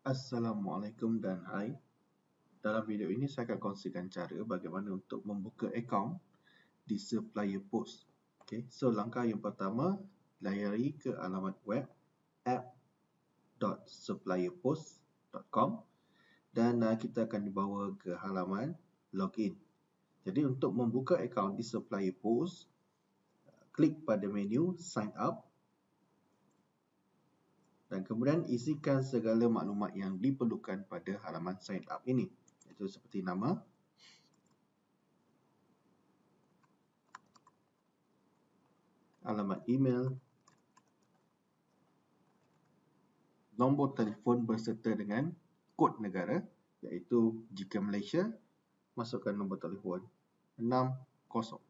Assalamualaikum dan hai. Dalam video ini saya akan kongsikan cara bagaimana untuk membuka akaun di Supplier Post. Okay. So langkah yang pertama, layari ke alamat web app.supplierpost.com dan kita akan dibawa ke halaman login. Jadi untuk membuka akaun di Supplier Post, klik pada menu sign up. Dan kemudian isikan segala maklumat yang diperlukan pada halaman sign up ini, iaitu seperti nama, alamat email, nombor telefon berserta dengan kod negara, iaitu jika Malaysia, masukkan nombor telefon 60.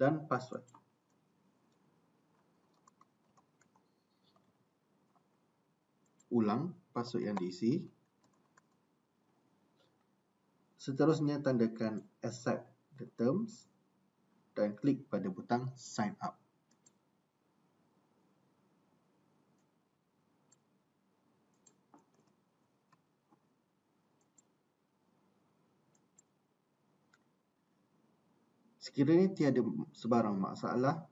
Dan password. Ulang password yang diisi. Seterusnya tandakan accept the terms dan klik pada butang sign up. Sekiranya tiada sebarang masalah,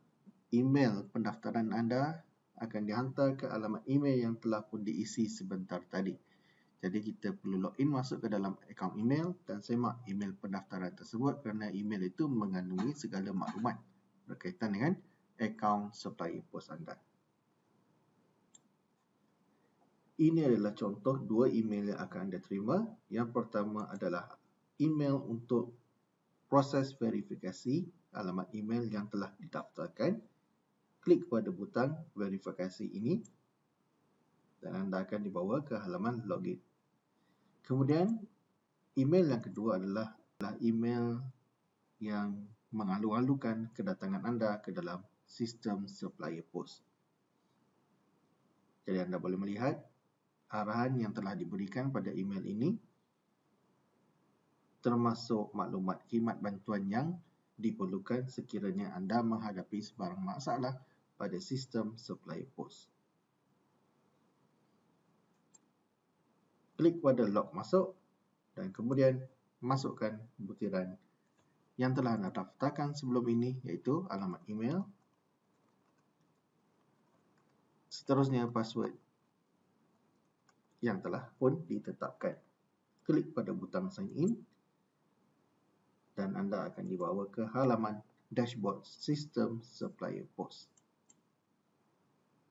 email pendaftaran anda akan dihantar ke alamat email yang telah pun diisi sebentar tadi. Jadi kita perlu login masuk ke dalam akaun email dan semak email pendaftaran tersebut kerana email itu mengandungi segala maklumat berkaitan dengan akaun Supplier Post anda. Ini adalah contoh dua email yang akan anda terima. Yang pertama adalah email untuk proses verifikasi alamat email yang telah didaftarkan. Klik pada butang verifikasi ini dan anda akan dibawa ke halaman login. Kemudian email yang kedua adalah email yang mengalu-alukan kedatangan anda ke dalam sistem Supplier Post. Jadi anda boleh melihat arahan yang telah diberikan pada email ini, termasuk maklumat khidmat bantuan yang diperlukan sekiranya anda menghadapi sebarang masalah pada sistem Supplier Post. Klik pada log masuk dan kemudian masukkan butiran yang telah anda daftarkan sebelum ini, iaitu alamat email, seterusnya password yang telah pun ditetapkan. Klik pada butang sign in dan anda akan dibawa ke halaman dashboard sistem Supplier Post.